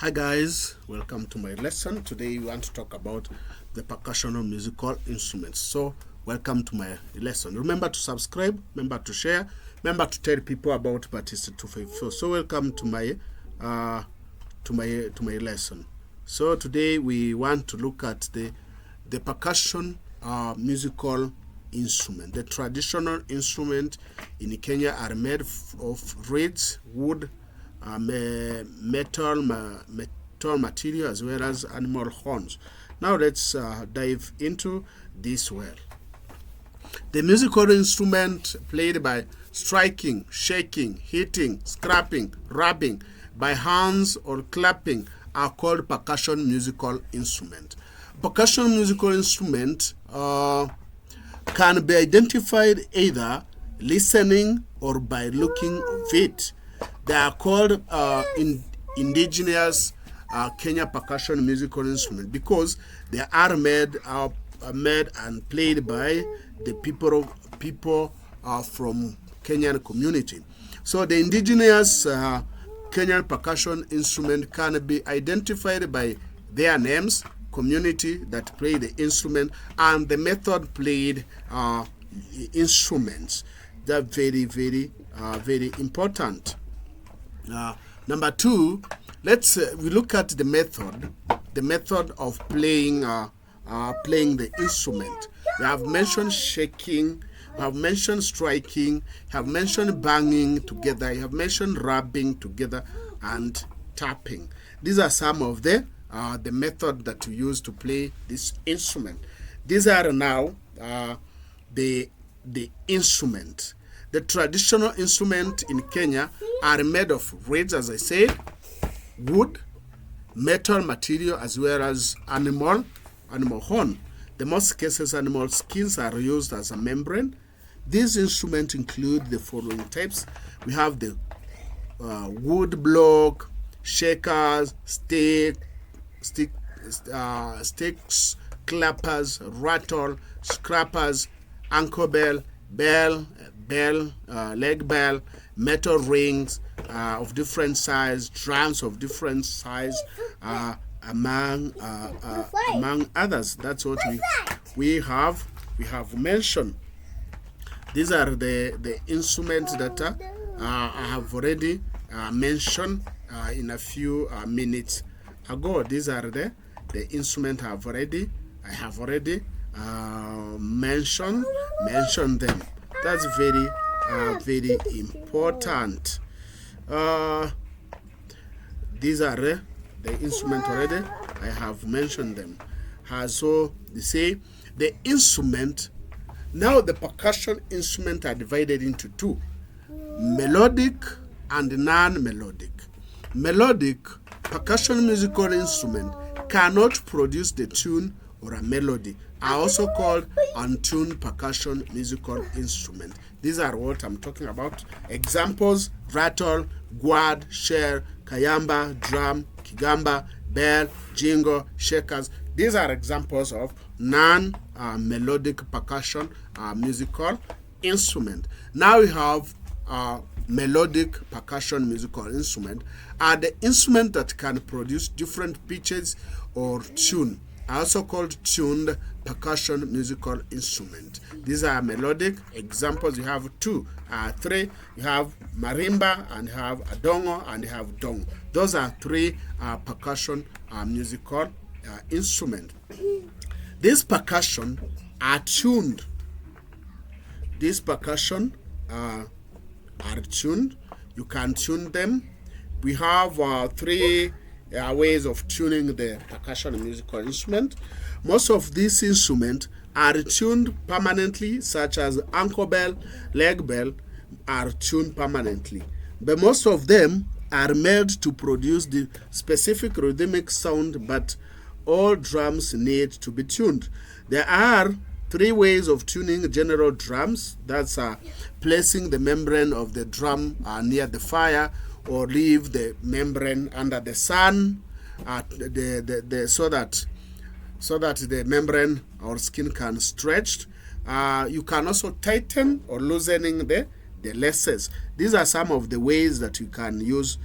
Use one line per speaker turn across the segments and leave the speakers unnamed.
Hi guys, welcome to my lesson. Today we want to talk about the percussion of musical instruments. So welcome to my lesson. Remember to subscribe, remember to share, remember to tell people about Batista 254. So welcome to my lesson. So today we want to look at the percussion musical instrument. The traditional instrument in Kenya are made of reeds, wood, metal material, as well as animal horns. Now let's dive into this well. The musical instrument played by striking, shaking, hitting, scraping, rubbing, by hands or clapping are called percussion musical instrument. Percussion musical instrument can be identified either listening or by looking of it. They are called Indigenous Kenya percussion musical instrument because they are made and played by the people from Kenyan community. So the Indigenous Kenyan percussion instrument can be identified by their names, community that play the instrument, and the method played instruments. They're very, very, very important. Number two, we look at the method of playing the instrument. We have mentioned shaking, we have mentioned striking, we have mentioned banging together, we have mentioned rubbing together, and tapping. These are some of the method that we use to play this instrument. These are now the instrument. The traditional instrument in Kenya are made of reeds, as I said, wood, metal material, as well as animal horn. In most cases, animal skins are used as a membrane. These instruments include the following types. We have the wood block, shakers, sticks, clappers, rattle, scrappers, ankle bell, leg bell, metal rings of different size, drums of different size, among others. That's what we have mentioned. These are the instruments that I have already mentioned in a few minutes ago. These are the instruments I have already mentioned them. That's very very important. These are the instruments already. I have mentioned them. So you see the instrument. Now the percussion instruments are divided into two: melodic and non-melodic. Melodic percussion musical instrument cannot produce the tune or a melody, are also called untuned percussion musical instrument. These are what I'm talking about. Examples: rattle, guad, shell, kayamba, drum, kigamba, bell, jingo, shakers. These are examples of non-melodic percussion musical instrument. Now we have melodic percussion musical instrument are the instrument that can produce different pitches or tune, also called tuned percussion musical instrument. These are melodic. Examples: you have three. You have marimba, and you have adongo, and you have dong. Those are three percussion musical instrument. These percussion are tuned. These percussion are tuned. You can tune them. We have three ways of tuning the percussion musical instrument. Most of these instruments are tuned permanently, such as ankle bell, leg bell are tuned permanently. But most of them are made to produce the specific rhythmic sound, but all drums need to be tuned. There are three ways of tuning general drums. That's placing the membrane of the drum near the fire, or leave the membrane under the sun, so that the membrane or skin can stretch. You can also tighten or loosening the the lasers. These are some of the ways that you can use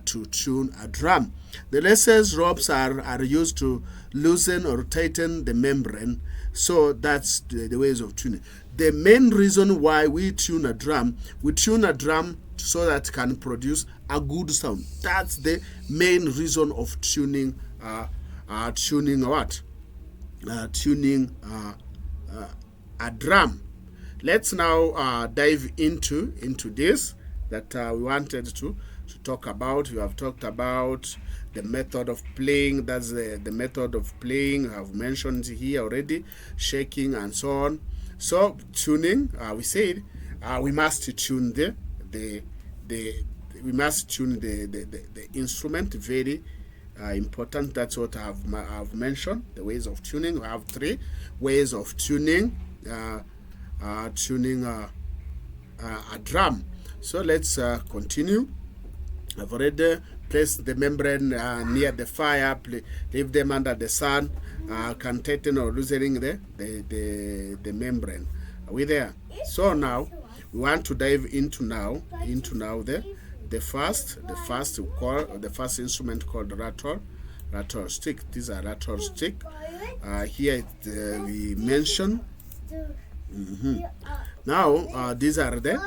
to tune a drum. The lasers ropes are used to loosen or tighten the membrane. So that's the ways of tuning. The main reason why we tune a drum so that it can produce a good sound. That's the main reason of tuning. Tuning a drum. Let's now dive into this that we wanted to talk about. We have talked about the method of playing. That's the method of playing. I've mentioned here already, shaking and so on. So tuning, we said we must tune the instrument. Very important. That's what I've mentioned. The ways of tuning. We have 3 ways of tuning. Tuning a drum. So let's continue. I've already placed the membrane near the fire. Leave them under the sun. Can tighten or loosening the membrane. Are we there? So now we want to dive into the first instrument called rattle stick. These are rattle stick. Here we mention. Now these are the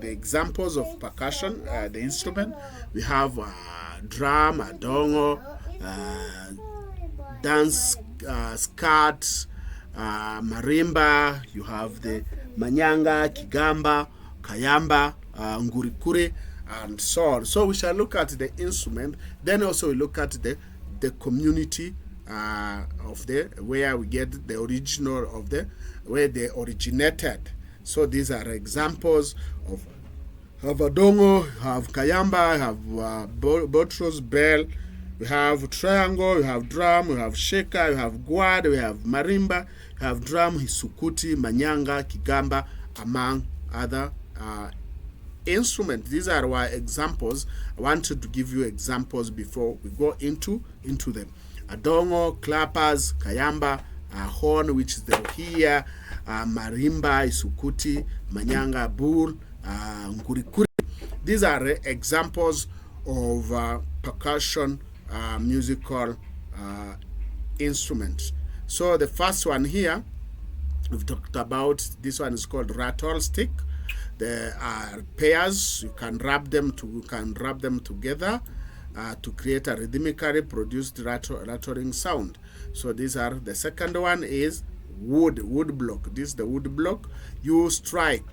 examples of percussion. The instrument we have drum, a dongo, dance skat, marimba. You have the manyanga, kigamba, kayamba, ngurikure, and so on. So we shall look at the instrument. Then also we look at the community of where we get the original of where they originated. So these are examples of adongo, have kayamba, have botros, bell, we have triangle, we have drum, we have shaker, we have guad, we have marimba, we have drum, hisukuti, manyanga, kigamba, among other instruments. These are our examples. I wanted to give you examples before we go into them. Adongo, clappers, kayamba, horn, which is the ruhia, marimba, isukuti, manyanga, bull, ngurikuri. These are examples of percussion musical instruments. So the first one here, we've talked about, this one is called rattle stick. There are pairs. You can rub them together to create a rhythmically produced rattling sound. So these are, the second one is wood block. This is the wood block. You struck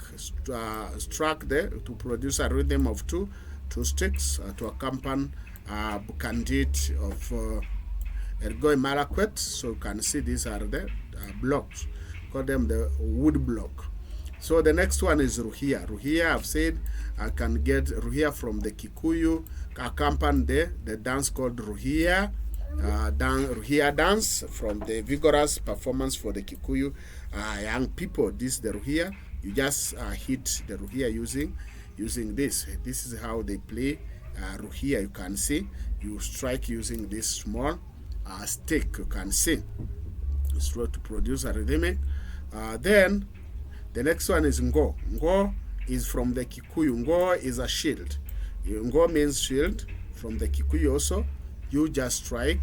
to produce a rhythm of two sticks to accompany Bukandit of Ergoy Malakwet. So you can see these are the blocks. Call them the wood block. So the next one is ruhia. Ruhia, I've said I can get ruhia from the Kikuyu, accompany the dance called ruhia. Ruhia dance from the vigorous performance for the Kikuyu young people. This is the ruhia. You just hit the ruhia using this. This is how they play ruhia. You can see you strike using this small stick. You can see it's to produce a rhythmic. Then the next one is ngo. Ngo is from the Kikuyu. Ngo is a shield. Ngo means shield. From the Kikuyu also, you just strike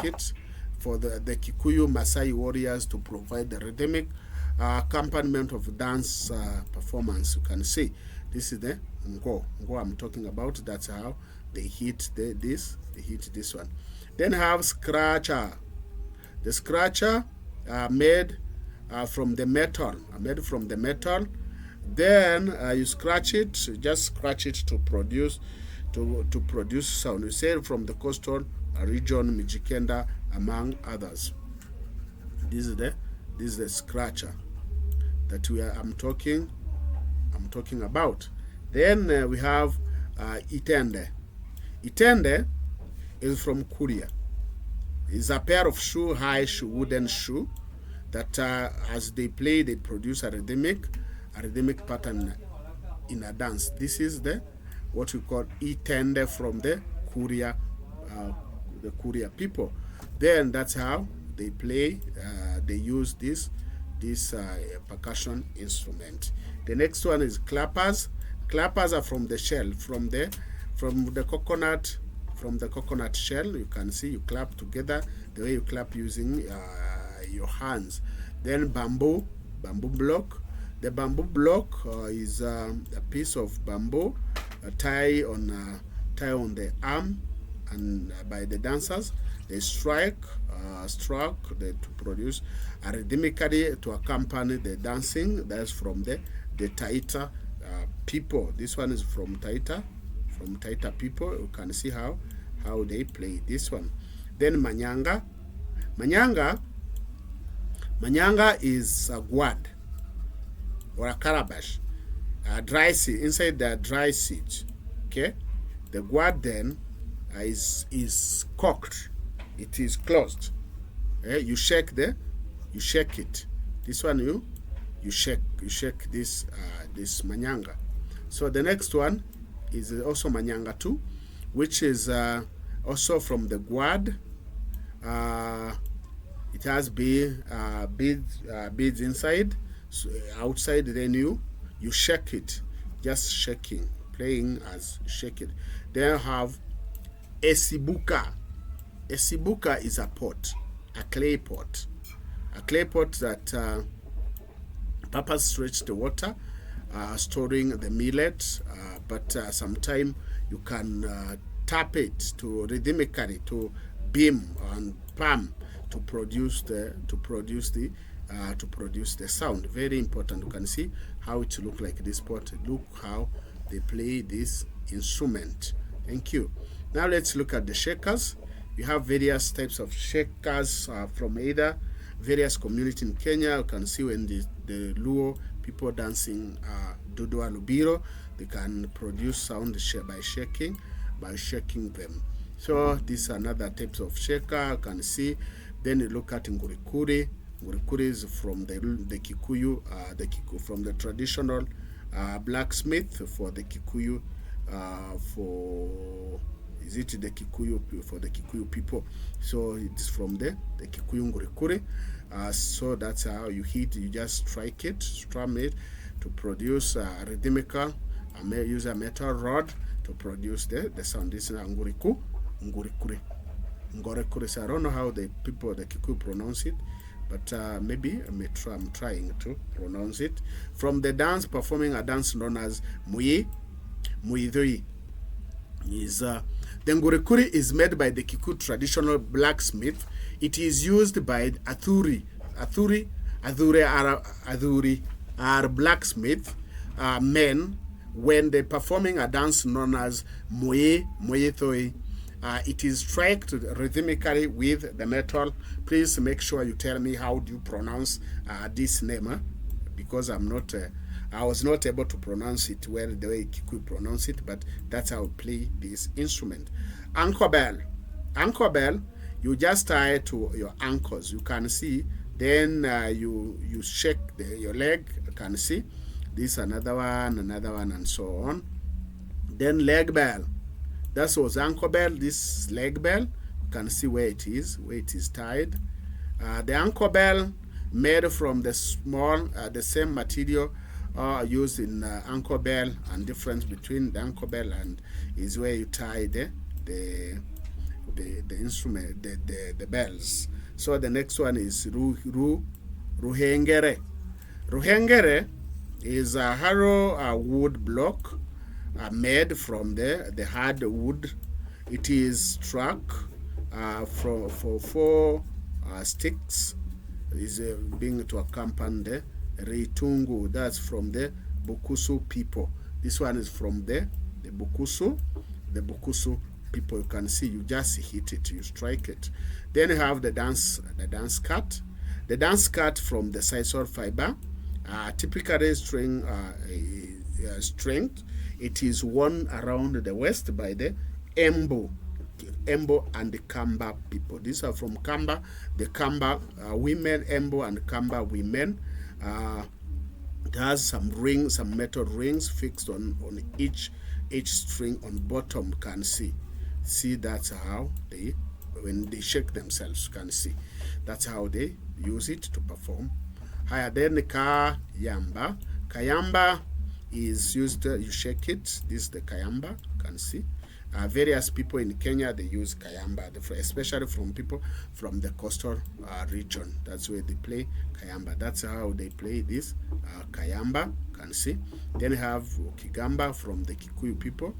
it for the Kikuyu Maasai warriors to provide the rhythmic accompaniment of dance performance. You can see this is the ngo I'm talking about. That's how they hit this one. Then have scratcher. The scratcher made from the metal. Then you scratch it. Just scratch it to produce sound. You say from the coastal region, Mijikenda, among others. This is the scratcher that I'm talking about. Then we have itende. Itende is from Kuria. It's a pair of high wooden shoe that as they play, they produce a rhythmic pattern in a dance. This is what we call itende from the Kuria people. Then that's how they play. They use this this percussion instrument. The next one is clappers. Clappers are from the shell, from the coconut, shell. You can see you clap together the way you clap using your hands. Then bamboo block. The bamboo block is a piece of bamboo tie on the arm, and by the dancers they struck to produce rhythmically to accompany the dancing. That's from the Taita people. This one is from Taita people. You can see how they play this one. Then manyanga is a guad or a calabash, a dry seed, inside the dry seeds. Okay, the guad then is cocked. It is closed. You shake it. This one you shake this manyanga. So the next one is also manyanga too, which is also from the guad. It has beads inside. So outside, then you shake it, just shaking, playing as shake it. Then you have esibuka. Esibuka is a pot, a clay pot that papas stretch the water, storing the millet, but sometimes you can tap it to rhythmically to beam and palm to produce the sound. Very important. You can see how it look like this pot. Look how they play this instrument. Thank you. Now let's look at the shakers. You have various types of shakers from either various communities in Kenya. You can see when the Luo people dancing Dudua Lubiro, they can produce sound by shaking them. So these are another types of shaker. You can see. Then you look at ngurikuri. Ngurikuri is from the Kikuyu, from the traditional blacksmith for the Kikuyu, for the Kikuyu people. So it's from the Kikuyu ngurikuri. So that's how you hit. You just strike it, strum it to produce rhythmical. Use a metal rod to produce the sound. This is ngurikuri. Ngorekure. So I don't know how the Kikuyu pronounce it, but maybe I'm trying to pronounce it. From the dance, performing a dance known as muidhui. The ngorekure is made by the Kikuyu traditional blacksmith. It is used by athuri are blacksmith men when they're performing a dance known as muidhui. It is struck rhythmically with the metal. Please make sure you tell me how do you pronounce this name, because I was not able to pronounce it well the way Kikuyu pronounce it, but that's how I play this instrument. Ankle bell, you just tie to your ankles. You can see. Then you shake your leg. You can see. This another one, and so on. Then leg bell. That was ankle bell. This leg bell, you can see where it is tied. The ankle bell made from the same material used in ankle bell, and difference between the ankle bell and is where you tie the instrument, the bells. So the next one is ruhengere. Ruhengere is a harrow wood block made from the hard wood. It is struck for 4 sticks. Is being to accompany the ritungu. That's from the Bukusu people. This one is from the Bukusu. The Bukusu people. You can see. You just hit it. You strike it. Then you have the dance cut. The dance cut from the sisal fiber. Typically strength. It is worn around the waist by the Embo and the Kamba people. These are from Kamba, the Kamba women, Embo and Kamba women. It has some rings, some metal rings fixed on each string on bottom. You can see that's how when they shake themselves. You can see that's how they use it to perform Higher. Then kayamba. Kayamba is used, you shake it. This is the kayamba, you can see. Various people in Kenya, they use kayamba, especially from people from the coastal region. That's where they play kayamba. That's how they play this kayamba, you can see. Then you have kigamba from the Kikuyu people.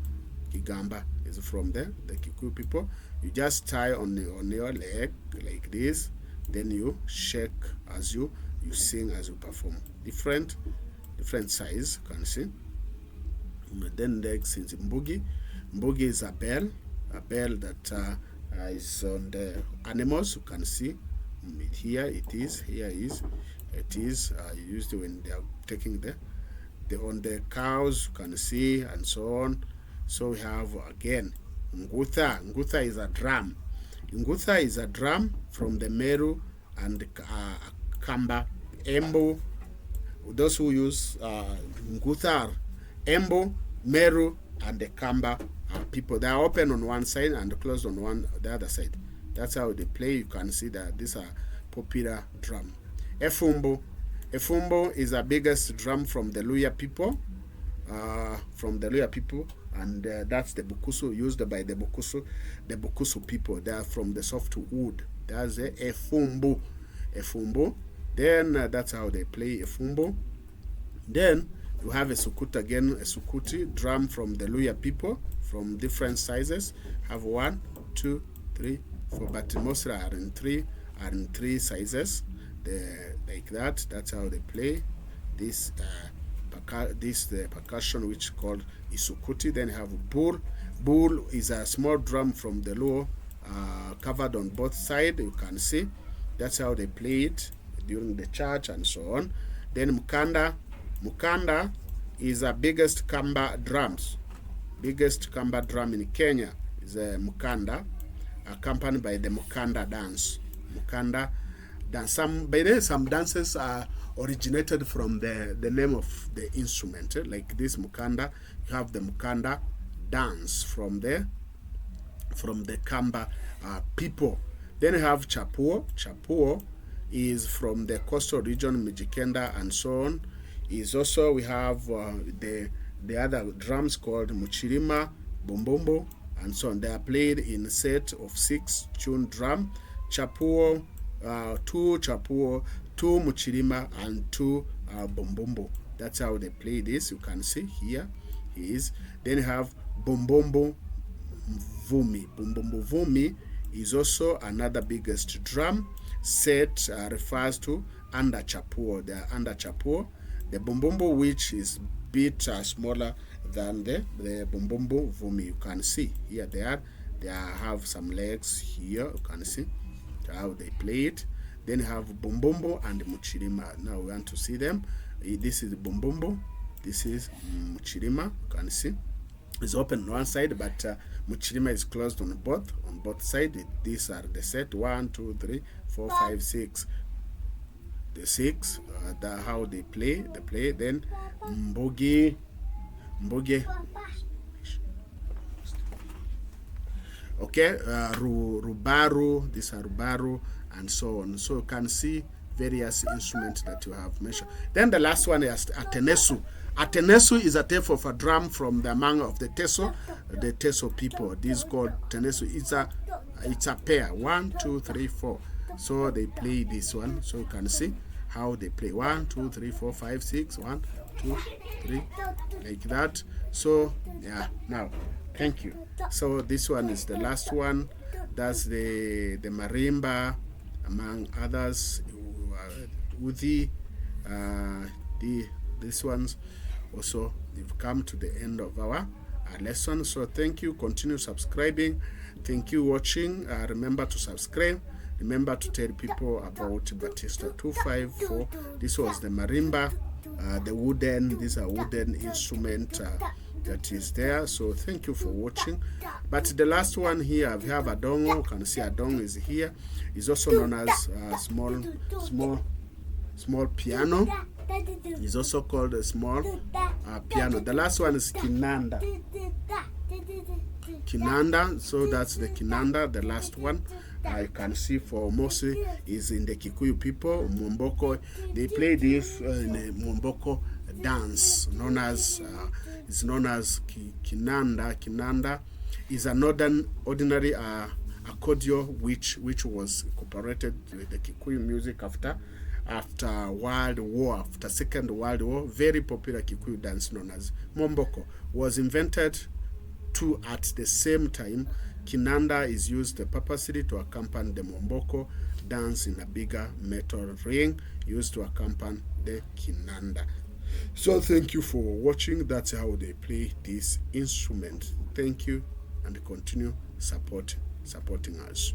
Kigamba is from the Kikuyu people. You just tie on your leg like this. Then you shake as you sing, as you perform. Different size, you can see. Then next is mbugi. Mbugi is a bell that is on the animals. You can see here it is. Used when they are taking on the cows. You can see, and so on. So we have again ngutha. Ngutha is a drum. Ngutha is a drum from the Meru and Kamba, Embu. Those who use ngutha are Embu, Meru, and the Kamba people. They are open on one side and closed on the other side. That's how they play. You can see that these are popular drum. Efumbo. Efumbo is the biggest drum from the Luya people. And that's the Bukusu, used by the Bukusu people. They are from the softwood. That's the Efumbo. Then that's how they play Efumbo. Then you have a sukuti again, a sukuti drum from the Luya people, from different sizes. Have 1, 2, 3, 4, but mostly are in three sizes. Like that. That's how they play this. The percussion, which is called isukuti. Then you have bull. Bull is a small drum from the Luo, covered on both sides. You can see. That's how they play it during the church and so on. Then mukanda. Mukanda is the biggest Kamba drums. Biggest Kamba drum in Kenya is a mukanda, accompanied by the mukanda dance. Mukanda dance. Some dances are originated from the name of the instrument. Like this mukanda, you have the mukanda dance from the Kamba people. Then you have chapuo. Chapuo is from the coastal region, Mijikenda and so on. Is also, we have the other drums called muchirima, bombombo, and so on. They are played in a set of 6 tuned drum. Chapuo, 2 chapuo, 2 muchirima, and 2 bombombo. That's how they play this. You can see here is. Then you have bombombo vumi. Bombombo vumi is also another biggest drum set. Refers to under chapuo. They are under chapuo. The bombombo, which is bit smaller than the bombombo vumi. You can see here they have some legs here. You can see how they play it. Then you have bombombo and muchirima. Now we want to see them. This is bombombo. This is muchirima. You can see it's open on one side, but muchirima is closed on both sides. These are the set 1, 2, 3, 4, 5, 6. The 6, how they play. Then mboge. Okay, rubaru. These are rubaru and so on. So you can see various instruments that you have mentioned. Then the last one is atenesu. Atenesu is a type of a drum from the among of the Teso people. This is called atenesu. It's a pair. 1, 2, 3, 4. So they play this one. So you can see how they play. 1, 2, 3, 4, 5, 6. 1, 2, 3, like that. So yeah. Now, thank you. So this one is the last one. That's the marimba, among others. Uthi. These ones also. We've come to the end of our lesson. So thank you. Continue subscribing. Thank you watching. Remember to subscribe. Remember to tell people about Batista 254. This was the marimba, the wooden. These are wooden instrument that is there. So thank you for watching. But the last one here, we have a dongo. You can see a dong is here. It's also known as small piano. It's also called a small piano. The last one is kinanda. kinanda. So that's the kinanda, the last one. I can see for mostly is in the Kikuyu people, Mwomboko. They play this in a Mwomboko dance known as kinanda. Kinanda is an ordinary accordion which was incorporated with the Kikuyu music after World War, after Second World War. Very popular Kikuyu dance known as Mwomboko was invented too at the same time. Kinanda is used purposely to accompany the Mwomboko dance in a bigger metal ring used to accompany the kinanda. So thank you for watching. That's how they play this instrument. Thank you, and continue supporting us.